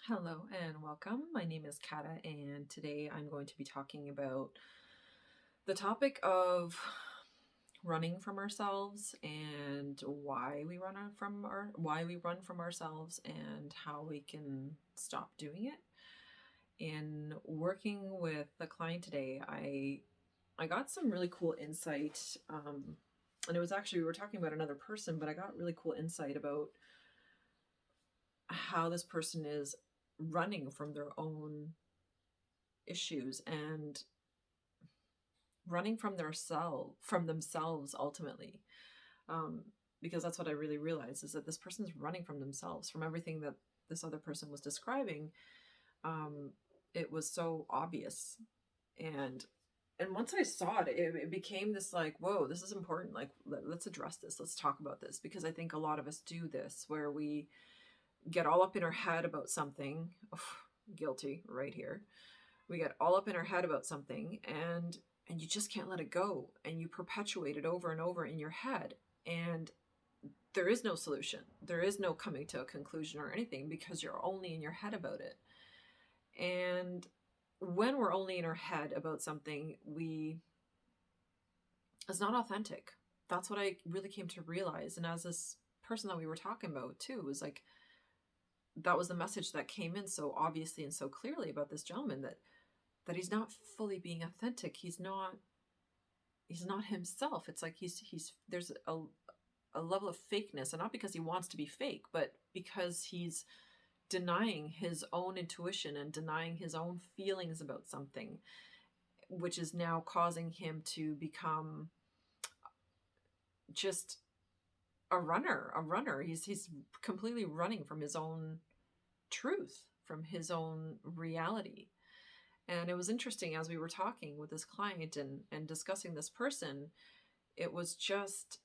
Hello and welcome. My name is Kata, and today I'm going to be talking about the topic of running from ourselves and why we run from ourselves and how we can stop doing it. In working with the client today, I got some really cool insight, and it was actually we were talking about another person, but I got really cool insight about how this person is running from their own issues and running from themselves ultimately, because that's what I really realized is that this person is running from themselves, from everything that this other person was describing. um, it was so obvious, and once I saw it became this like, whoa, this is important. Like, let's address this, let's talk about this, because I think a lot of us do this where we get all up in our head about something. Ugh, guilty right here. We get all up in our head about something, and you just can't let it go, and you perpetuate it over and over in your head, and there is no solution, there is no coming to a conclusion or anything, because you're only in your head about it. And when we're only in our head about something, we it's not authentic. That's what I really came to realize. And as this person that we were talking about too was like, that was the message that came in so obviously and so clearly about this gentleman, that he's not fully being authentic. He's not himself. It's like he's there's a level of fakeness, and not because he wants to be fake, but because he's denying his own intuition and denying his own feelings about something, which is now causing him to become just a runner. He's completely running from his own truth, from his own reality. And it was interesting as we were talking with this client and discussing this person, it was just,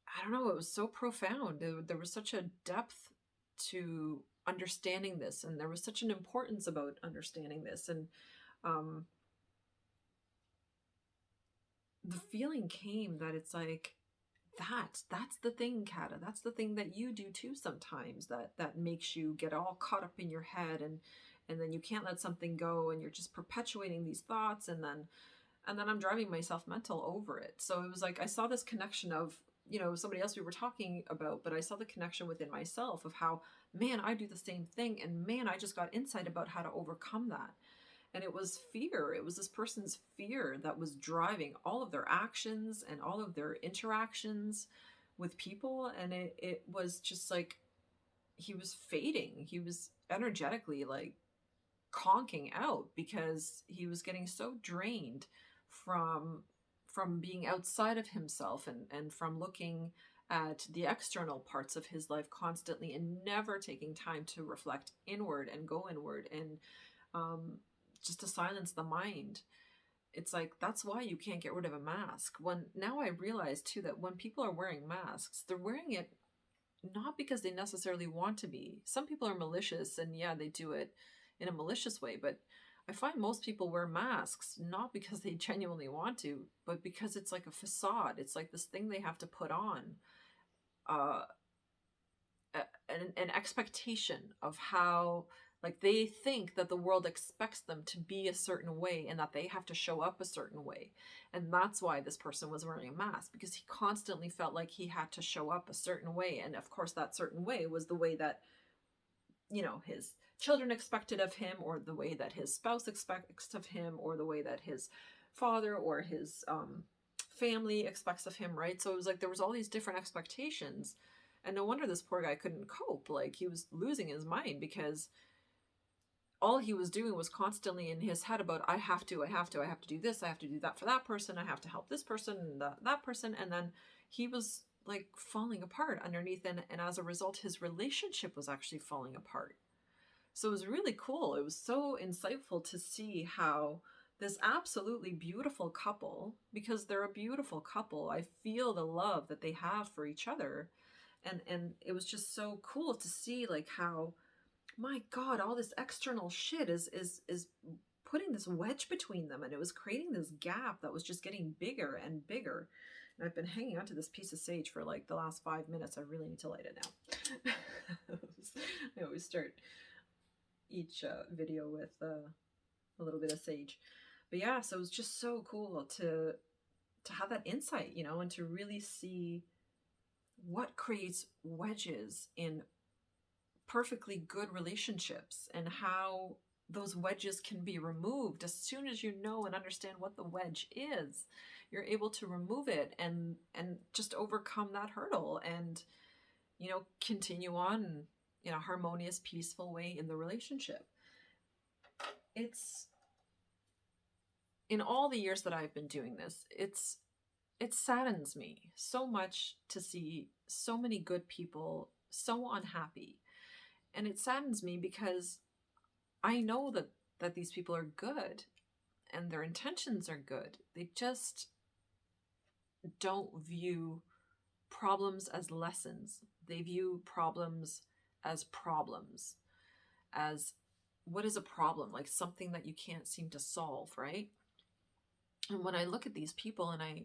I don't know, it was so profound. There was such a depth to understanding this, and there was such an importance about understanding this. And um, the feeling came that it's like, that's the thing, Kata. That's the thing that you do too sometimes, that makes you get all caught up in your head, and then you can't let something go, and you're just perpetuating these thoughts, and then I'm driving myself mental over it. So it was like I saw this connection of, somebody else we were talking about, but I saw the connection within myself of how, man, I do the same thing, and man, I just got insight about how to overcome that. And it was fear. It was this person's fear that was driving all of their actions and all of their interactions with people. And it was just like he was fading. He was energetically like conking out because he was getting so drained from being outside of himself, and from looking at the external parts of his life constantly and never taking time to reflect inward and go inward, and um, just to silence the mind. It's like, that's why you can't get rid of a mask. When now I realize too that when people are wearing masks, they're wearing it not because they necessarily want to be. Some people are malicious, and yeah, they do it in a malicious way, but I find most people wear masks not because they genuinely want to, but because it's like a facade. It's like this thing they have to put on, uh, an expectation of how, like, they think that the world expects them to be a certain way and that they have to show up a certain way. And that's why this person was wearing a mask, because he constantly felt like he had to show up a certain way. And of course, that certain way was the way that, his children expected of him, or the way that his spouse expects of him, or the way that his father or his family expects of him, right? So it was like there was all these different expectations, and no wonder this poor guy couldn't cope. Like, he was losing his mind because all he was doing was constantly in his head about, I have to do this, I have to do that for that person, I have to help this person and that person. And then he was like falling apart underneath, and as a result, his relationship was actually falling apart. So it was really cool. It was so insightful to see how this absolutely beautiful couple, because they're a beautiful couple, I feel the love that they have for each other. And it was just so cool to see like how, my God, all this external shit is putting this wedge between them, and it was creating this gap that was just getting bigger and bigger. And I've been hanging onto this piece of sage for like the last 5 minutes. I really need to light it now. I always start each video with a little bit of sage. But yeah, so it was just so cool to have that insight, you know, and to really see what creates wedges in perfectly good relationships and how those wedges can be removed as soon as you know and understand what the wedge is. You're able to remove it and just overcome that hurdle and, you know, continue on in a harmonious, peaceful way in the relationship. It's in all the years that I've been doing this, it saddens me so much to see so many good people so unhappy. And it saddens me because I know that these people are good and their intentions are good. They just don't view problems as lessons. They view problems, as what is a problem? Like something that you can't seem to solve, right? And when I look at these people and I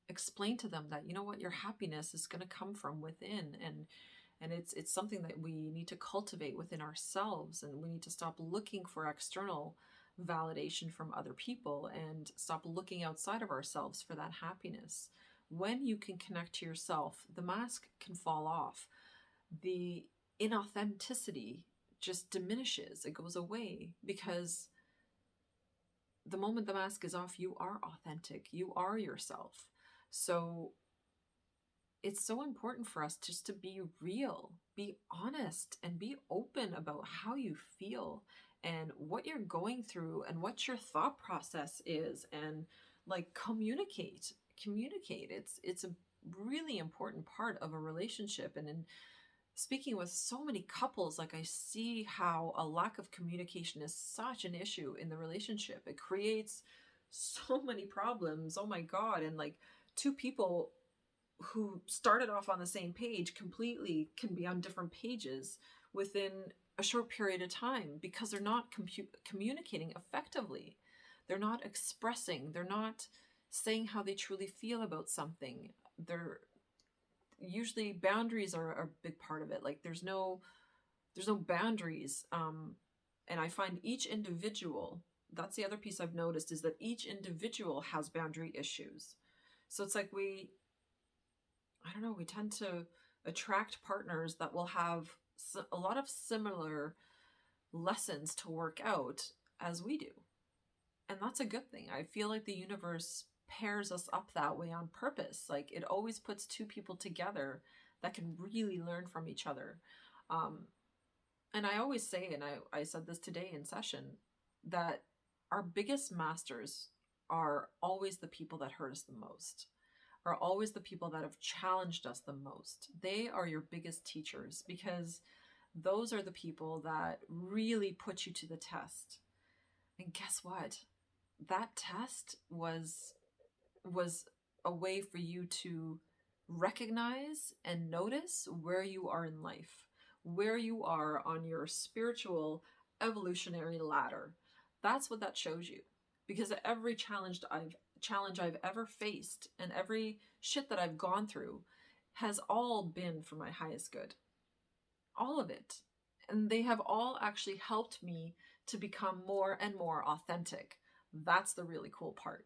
explain to them that, you know what, your happiness is going to come from within, and it's something that we need to cultivate within ourselves, and we need to stop looking for external validation from other people and stop looking outside of ourselves for that happiness. When you can connect to yourself, the mask can fall off. The inauthenticity just diminishes, it goes away, because the moment the mask is off, you are authentic, you are yourself. So it's so important for us just to be real, be honest, and be open about how you feel and what you're going through and what your thought process is, and like communicate. It's a really important part of a relationship. And in speaking with so many couples, like I see how a lack of communication is such an issue in the relationship. It creates so many problems. Oh my God. And like two people who started off on the same page completely can be on different pages within a short period of time because they're not communicating effectively. They're not expressing, they're not saying how they truly feel about something. They're usually boundaries are a big part of it. Like there's no boundaries. And I find each individual, that's the other piece I've noticed, is that each individual has boundary issues. So it's like I don't know, we tend to attract partners that will have a lot of similar lessons to work out as we do. And that's a good thing. I feel like the universe pairs us up that way on purpose. Like it always puts two people together that can really learn from each other. And I always say, and I said this today in session, that our biggest masters are always the people that hurt us the most, are always the people that have challenged us the most. They are your biggest teachers because those are the people that really put you to the test. And guess what? That test was a way for you to recognize and notice where you are in life, where you are on your spiritual evolutionary ladder. That's what that shows you. Because every challenge I've ever faced and every shit that I've gone through has all been for my highest good. All of it. And they have all actually helped me to become more and more authentic. That's the really cool part,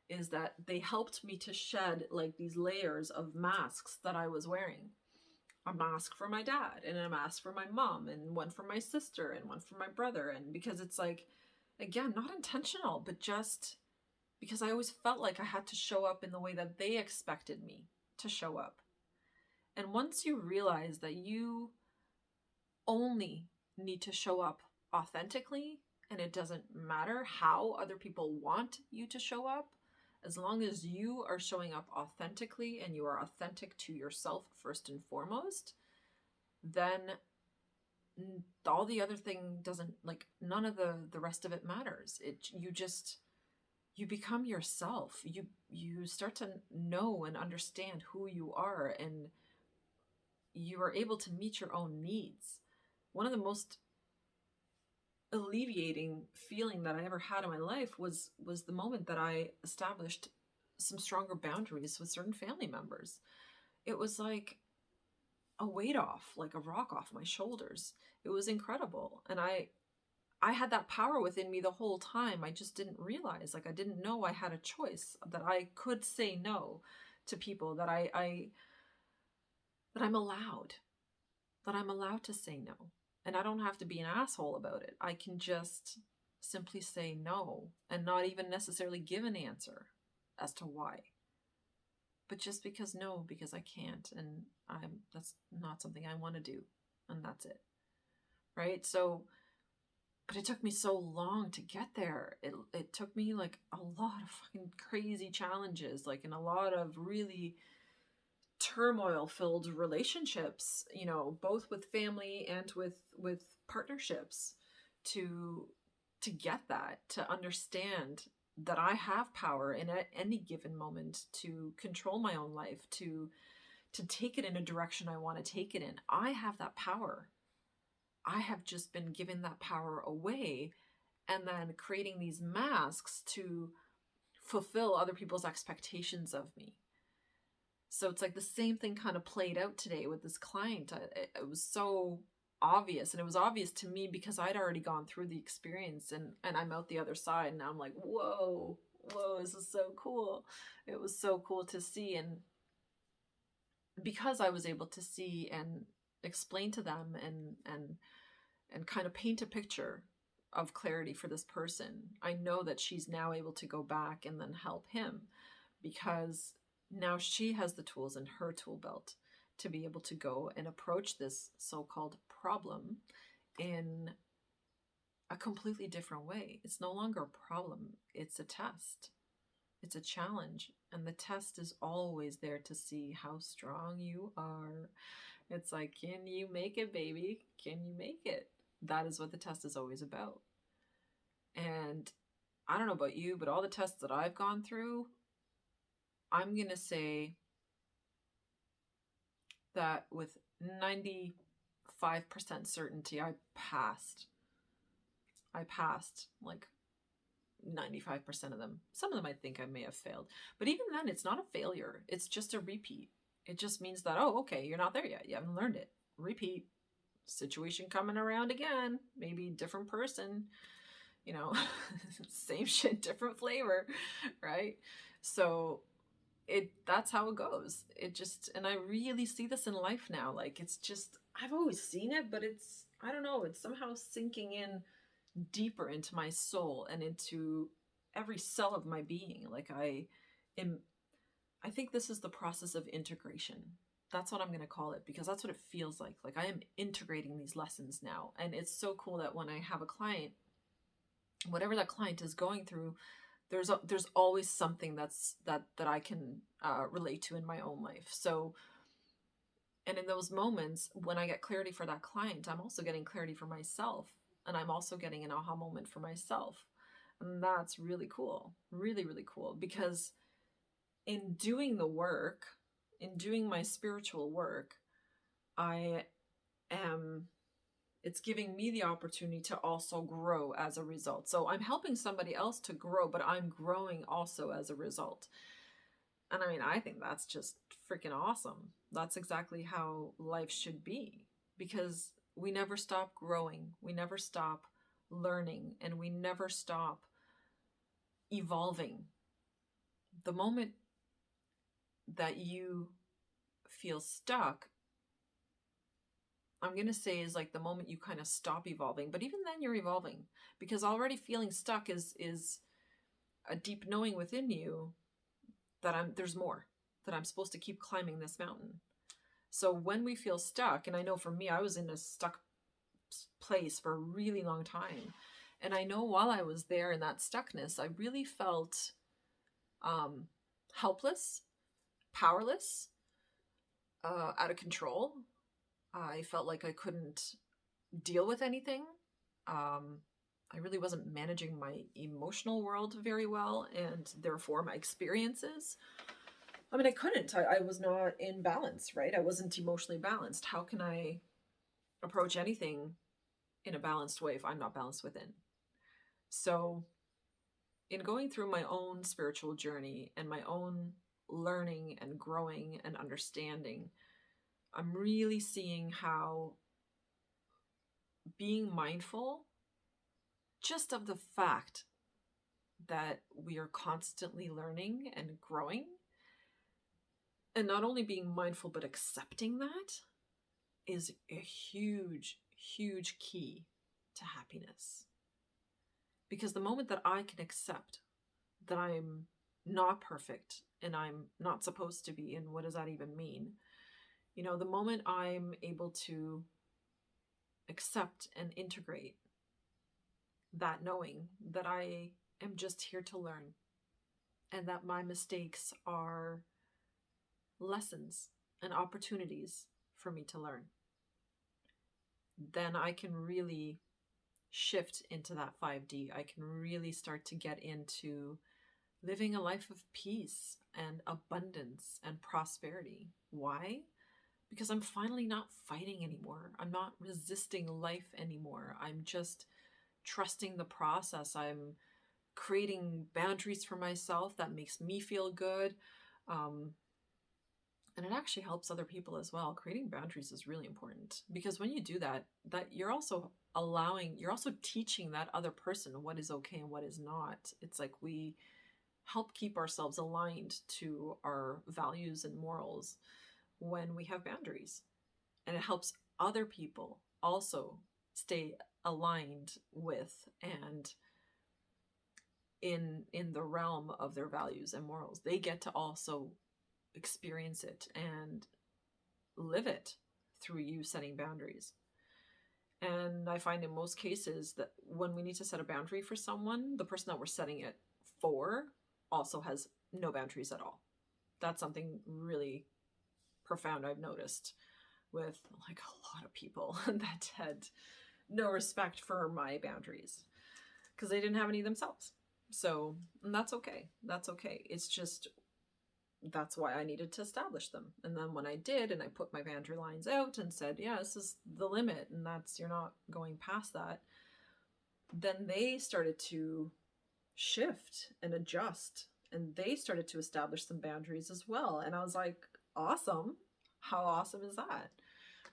is that they helped me to shed like these layers of masks that I was wearing. A mask for my dad and a mask for my mom and one for my sister and one for my brother. And because it's like, again, not intentional, but just because I always felt like I had to show up in the way that they expected me to show up. And once you realize that you only need to show up authentically, and it doesn't matter how other people want you to show up, as long as you are showing up authentically and you are authentic to yourself first and foremost, then all the other thing doesn't, like, none of the rest of it matters. You become yourself. You start to know and understand who you are, and you are able to meet your own needs. One of the most alleviating feeling that I ever had in my life was the moment that I established some stronger boundaries with certain family members. It was like a weight off, like a rock off my shoulders. It was incredible. And I had that power within me the whole time. I just didn't realize, like, I didn't know I had a choice, that I could say no to people, that that I'm allowed, that I'm allowed to say no. And I don't have to be an asshole about it. I can just simply say no and not even necessarily give an answer as to why. But just because no, because I can't, and that's not something I want to do, and that's it. Right? So, but it took me so long to get there. It took me like a lot of fucking crazy challenges, like, in a lot of really turmoil filled relationships, both with family and with partnerships, to get that, to understand that I have power in at any given moment to control my own life, to take it in a direction I want to take it in. I have that power. I have just been given that power away, and then creating these masks to fulfill other people's expectations of me. So it's like the same thing kind of played out today with this client. It was so obvious, and it was obvious to me because I'd already gone through the experience, and I'm out the other side, and now I'm like, whoa, this is so cool. It was so cool to see. And because I was able to see and explain to them and kind of paint a picture of clarity for this person, I know that she's now able to go back and then help him, because now she has the tools in her tool belt to be able to go and approach this so-called problem in a completely different way. It's no longer a problem, it's a test. It's a challenge, and the test is always there to see how strong you are. It's like, can you make it, baby? Can you make it? That is what the test is always about. And I don't know about you, but all the tests that I've gone through, I'm going to say that with 95% certainty, I passed. Like 95% of them. Some of them I think I may have failed. But even then, it's not a failure. It's just a repeat. It just means that, oh, okay, you're not there yet. You haven't learned it. Repeat. Situation coming around again. Maybe different person. Same shit, different flavor, right? So that's how it goes. And I really see this in life now. Like, it's just, I've always seen it, but I don't know, it's somehow sinking in deeper into my soul and into every cell of my being. Like, I think this is the process of integration. That's what I'm going to call it, because that's what it feels like. Like, I am integrating these lessons now. And it's so cool that when I have a client, whatever that client is going through, there's always something that I can relate to in my own life. So, and in those moments when I get clarity for that client, I'm also getting clarity for myself, and I'm also getting an aha moment for myself. And that's really cool. Really, really cool, because in doing the work, in doing my spiritual work, it's giving me the opportunity to also grow as a result. So I'm helping somebody else to grow, but I'm growing also as a result. And I mean, I think that's just freaking awesome. That's exactly how life should be, because we never stop growing. We never stop learning, and we never stop evolving. The moment that you feel stuck, I'm going to say, is like the moment you kind of stop evolving. But even then, you're evolving, because already feeling stuck is a deep knowing within you that there's more, that I'm supposed to keep climbing this mountain. So when we feel stuck, and I know for me, I was in a stuck place for a really long time. And I know while I was there in that stuckness, I really felt helpless, powerless, out of control. I felt like I couldn't deal with anything. I really wasn't managing my emotional world very well, and therefore my experiences. I mean, I couldn't. I was not in balance, right? I wasn't emotionally balanced. How can I approach anything in a balanced way if I'm not balanced within? So, in going through my own spiritual journey and my own learning and growing and understanding, I'm really seeing how being mindful just of the fact that we are constantly learning and growing, and not only being mindful but accepting that, is a huge, huge key to happiness. Because the moment that I can accept that I'm not perfect and I'm not supposed to be, and what does that even mean? The moment I'm able to accept and integrate that, knowing that I am just here to learn and that my mistakes are lessons and opportunities for me to learn, then I can really shift into that 5D. I can really start to get into living a life of peace and abundance and prosperity. Why? Because I'm finally not fighting anymore. I'm not resisting life anymore. I'm just trusting the process. I'm creating boundaries for myself that makes me feel good. And it actually helps other people as well. Creating boundaries is really important, because when you do that you're also teaching that other person what is okay and what is not. It's like we help keep ourselves aligned to our values and morals when we have boundaries. And it helps other people also stay aligned with and in the realm of their values and morals. They get to also experience it and live it through you setting boundaries. And I find in most cases that when we need to set a boundary for someone, the person that we're setting it for also has no boundaries at all. That's something really profound I've noticed with like a lot of people that had no respect for my boundaries because they didn't have any themselves. So that's okay. That's okay. It's just, that's why I needed to establish them. And then when I did, and I put my boundary lines out and said, yeah, this is the limit, and that's, you're not going past that, then they started to shift and adjust, and they started to establish some boundaries as well. And I was like, awesome. How awesome is that?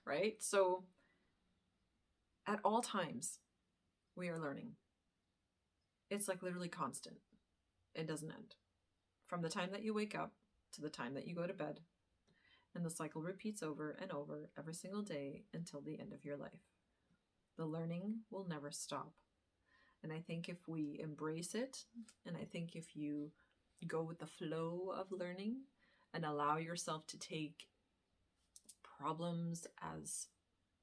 Right? So at all times, we are learning. It's like literally constant. It doesn't end. From the time that you wake up to the time that you go to bed. And the cycle repeats over and over every single day until the end of your life. The learning will never stop. And I think if we embrace it, and I think if you go with the flow of learning and allow yourself to take problems as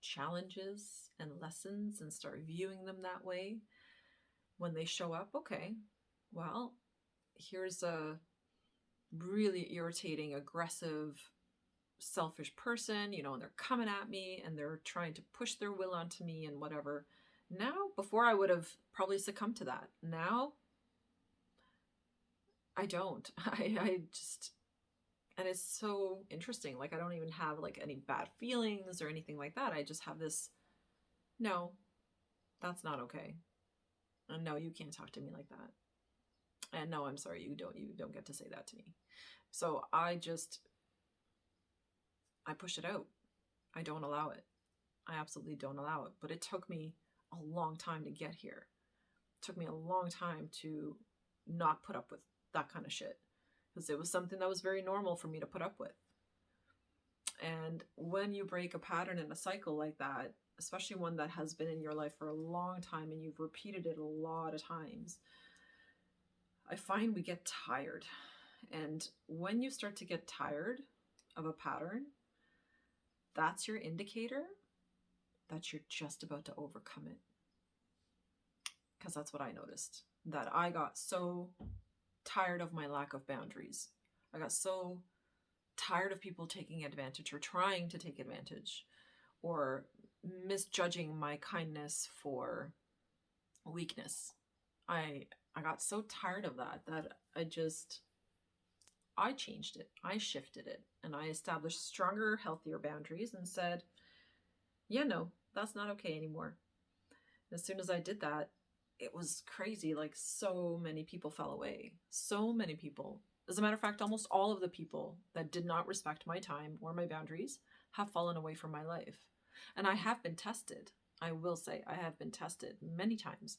challenges and lessons and start viewing them that way, when they show up, okay, well, here's a really irritating, aggressive, selfish person, and they're coming at me and they're trying to push their will onto me and whatever. Now, before I would have probably succumbed to that. Now, I don't. I just, and it's so interesting. Like, I don't even have like any bad feelings or anything like that. I just have this, no, that's not okay. And no, you can't talk to me like that. And no, I'm sorry, you don't get to say that to me. So I push it out. I don't allow it. I absolutely don't allow it. But it took me a long time to get here. It took me a long time to not put up with that kind of shit, because it was something that was very normal for me to put up with. And when you break a pattern in a cycle like that, especially one that has been in your life for a long time and you've repeated it a lot of times, I find we get tired. And when you start to get tired of a pattern, that's your indicator that you're just about to overcome it. Because that's what I noticed, that I got so tired of my lack of boundaries. I got so tired of people taking advantage or trying to take advantage or misjudging my kindness for weakness. I got so tired of that I changed it. I shifted it, and I established stronger, healthier boundaries and said, yeah, no, that's not okay anymore. And as soon as I did that, it was crazy. Like, so many people fell away. So many people. As a matter of fact, almost all of the people that did not respect my time or my boundaries have fallen away from my life. And I have been tested. I will say I have been tested many times.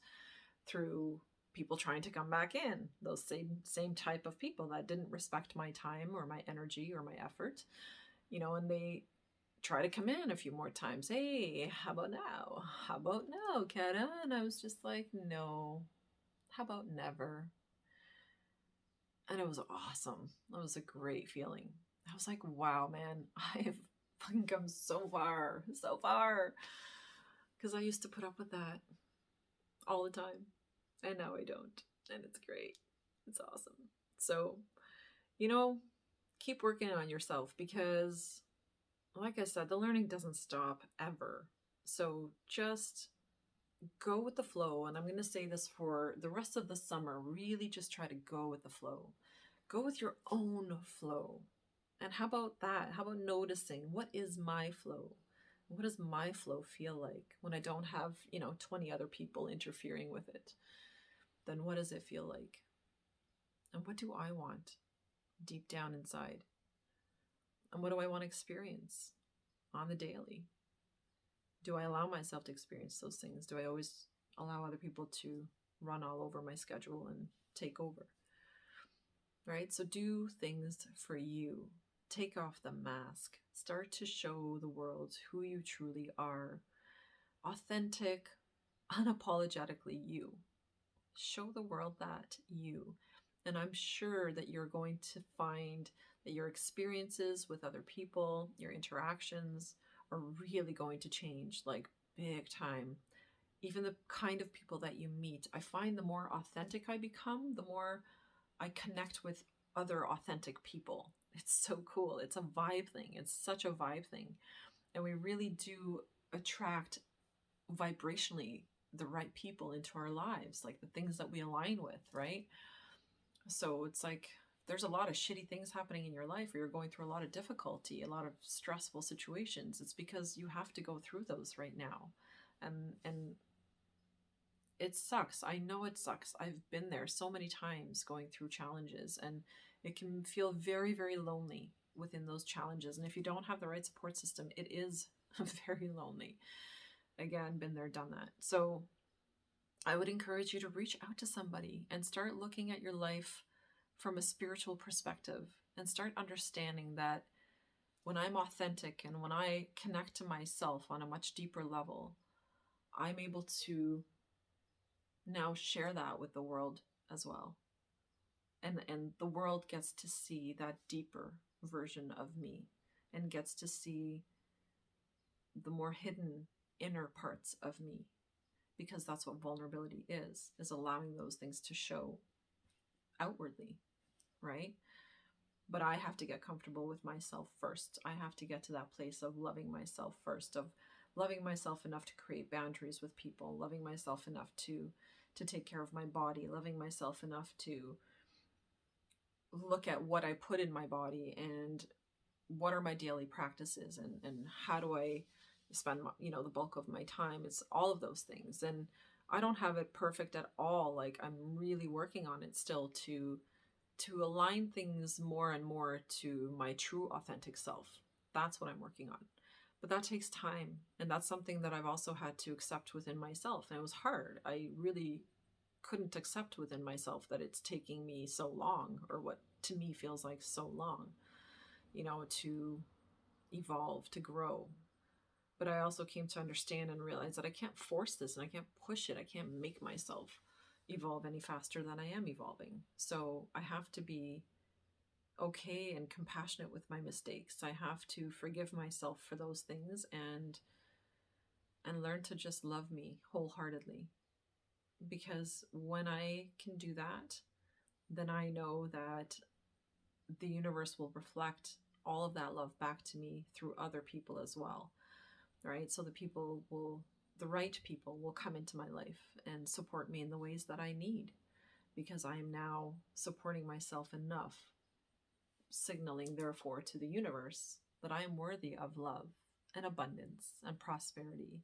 through people trying to come back in, those same type of people that didn't respect my time or my energy or my effort, and they try to come in a few more times. Hey, how about now? How about now, Kata? And I was just like, no, how about never? And it was awesome. It was a great feeling. I was like, wow, man, I've fucking come so far, so far. Because I used to put up with that all the time. And now I don't. And it's great. It's awesome. So, keep working on yourself because, like I said, the learning doesn't stop ever. So just go with the flow. And I'm going to say this for the rest of the summer. Really just try to go with the flow. Go with your own flow. And how about that? How about noticing what is my flow? What does my flow feel like when I don't have, 20 other people interfering with it? Then what does it feel like? And what do I want deep down inside? And what do I want to experience on the daily? Do I allow myself to experience those things? Do I always allow other people to run all over my schedule and take over? Right? So do things for you. Take off the mask. Start to show the world who you truly are. Authentic, unapologetically you. Show the world that you. And I'm sure that you're going to find that your experiences with other people, your interactions are really going to change, like big time. Even the kind of people that you meet, I find the more authentic I become, the more I connect with other authentic people. It's so cool. It's a vibe thing. It's such a vibe thing. And we really do attract vibrationally the right people into our lives, like the things that we align with, right? So it's like there's a lot of shitty things happening in your life, or you're going through a lot of difficulty, a lot of stressful situations. It's because you have to go through those right now. And it sucks. I know it sucks. I've been there so many times going through challenges, and it can feel very, very lonely within those challenges. And if you don't have the right support system, it is very lonely. Again, been there, done that. So I would encourage you to reach out to somebody and start looking at your life from a spiritual perspective and start understanding that when I'm authentic and when I connect to myself on a much deeper level, I'm able to now share that with the world as well. And the world gets to see that deeper version of me and gets to see the more hidden inner parts of me, because that's what vulnerability is allowing those things to show outwardly, right? But I have to get comfortable with myself first. I have to get to that place of loving myself first, of loving myself enough to create boundaries with people, loving myself enough to take care of my body, loving myself enough to look at what I put in my body and what are my daily practices, and how do I spend the bulk of my time. It's all of those things. And I don't have it perfect at all. Like, I'm really working on it still to align things more and more to my true authentic self. That's what I'm working on. But that takes time. And that's something that I've also had to accept within myself. And it was hard. I really couldn't accept within myself that it's taking me so long, or what to me feels like so long, to evolve, to grow. But I also came to understand and realize that I can't force this and I can't push it. I can't make myself evolve any faster than I am evolving. So I have to be okay and compassionate with my mistakes. I have to forgive myself for those things and learn to just love me wholeheartedly. Because when I can do that, then I know that the universe will reflect all of that love back to me through other people as well. Right? So the right people will come into my life and support me in the ways that I need, because I am now supporting myself enough, signaling therefore to the universe that I am worthy of love and abundance and prosperity,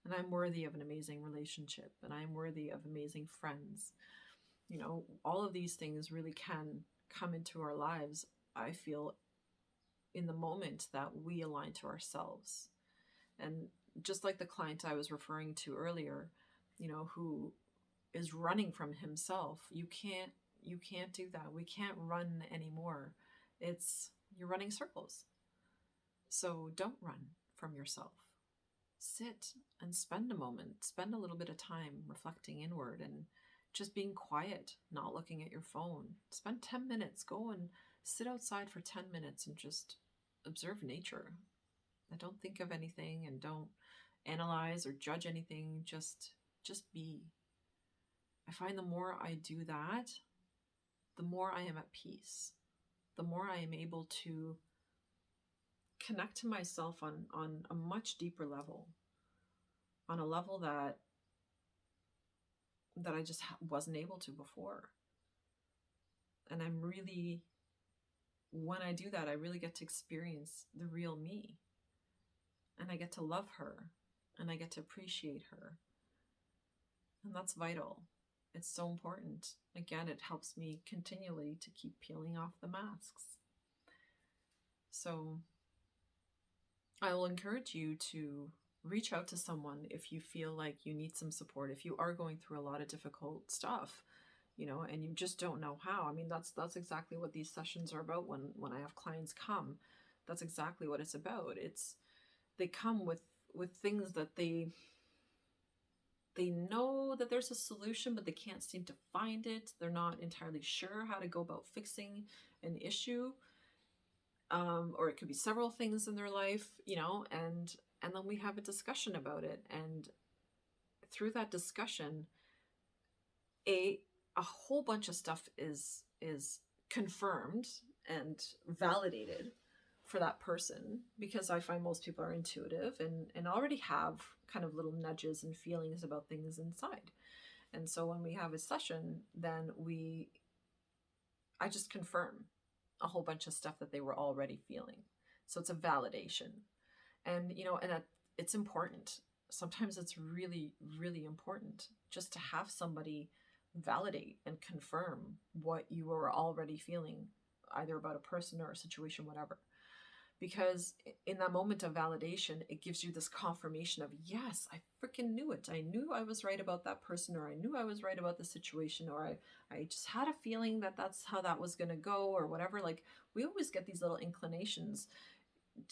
and I'm worthy of an amazing relationship, and I'm worthy of amazing friends. All of these things really can come into our lives, I feel, in the moment that we align to ourselves. And just like the client I was referring to earlier, who is running from himself. You can't do that. We can't run anymore. You're running circles. So don't run from yourself. Sit and spend a moment, spend a little bit of time reflecting inward and just being quiet, not looking at your phone. Spend 10 minutes, go and sit outside for 10 minutes and just observe nature. And don't think of anything and don't analyze or judge anything, just be. I find the more I do that, the more I am at peace, the more I am able to connect to myself on a much deeper level, on a level that I just wasn't able to before. And I'm really, when I do that, I really get to experience the real me. And I get to love her, and I get to appreciate her. And that's vital. It's so important. Again, it helps me continually to keep peeling off the masks. So I will encourage you to reach out to someone if you feel like you need some support, if you are going through a lot of difficult stuff, and you just don't know how. I mean, that's exactly what these sessions are about. When I have clients come, that's exactly what it's about. They come with things that they know that there's a solution, but they can't seem to find it. They're not entirely sure how to go about fixing an issue. Or it could be several things in their life, and then we have a discussion about it. And through that discussion, a whole bunch of stuff is confirmed and validated for that person, because I find most people are intuitive and already have kind of little nudges and feelings about things inside. And so when we have a session, then I just confirm a whole bunch of stuff that they were already feeling. So it's a validation. And, it's important. Sometimes it's really, really important just to have somebody validate and confirm what you were already feeling, either about a person or a situation, whatever. Because in that moment of validation, it gives you this confirmation of, yes, I freaking knew it. I knew I was right about that person, or I knew I was right about the situation, or I just had a feeling that that's how that was going to go, or whatever. Like, we always get these little inclinations.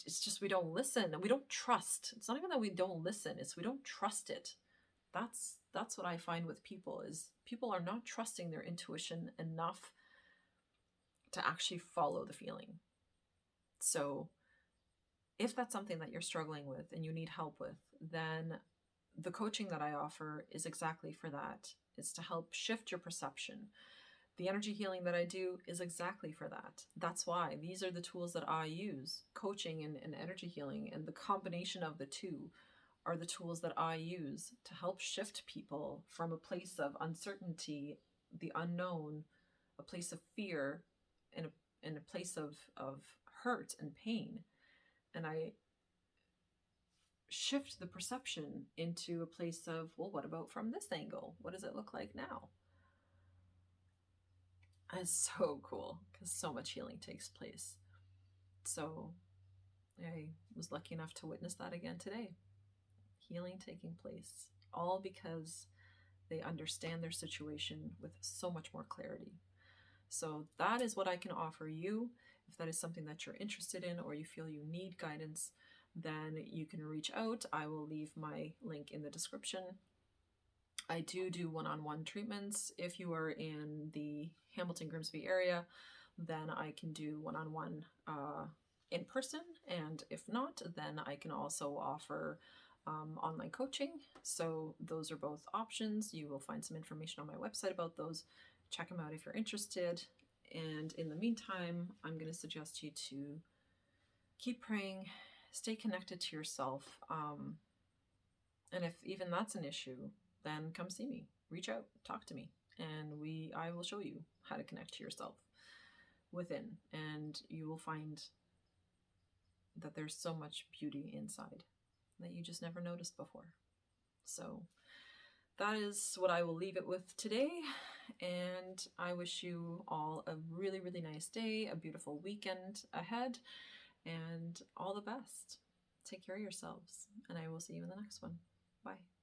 It's just we don't listen and we don't trust. It's not even that we don't listen, it's we don't trust it. That's what I find with people, is people are not trusting their intuition enough to actually follow the feeling. So if that's something that you're struggling with and you need help with, then the coaching that I offer is exactly for that. It's to help shift your perception. The energy healing that I do is exactly for that. That's why these are the tools that I use, coaching and energy healing, and the combination of the two are the tools that I use to help shift people from a place of uncertainty, the unknown, a place of fear, and a place of hurt and pain. And I shift the perception into a place of, well, what about from this angle? What does it look like now? And it's so cool because so much healing takes place. So I was lucky enough to witness that again today. Healing taking place, all because they understand their situation with so much more clarity. So that is what I can offer you. If that is something that you're interested in, or you feel you need guidance, then you can reach out. I will leave my link in the description. I do one-on-one treatments. If you are in the Hamilton Grimsby area, then I can do one-on-one in person. And if not, then I can also offer online coaching. So those are both options. You will find some information on my website about those. Check them out if you're interested. And in the meantime, I'm going to suggest you to keep praying, stay connected to yourself. And if even that's an issue, then come see me, reach out, talk to me, and I will show you how to connect to yourself within, and you will find that there's so much beauty inside that you just never noticed before. So that is what I will leave it with today, and I wish you all a really, really nice day, a beautiful weekend ahead, and all the best. Take care of yourselves, and I will see you in the next one. Bye.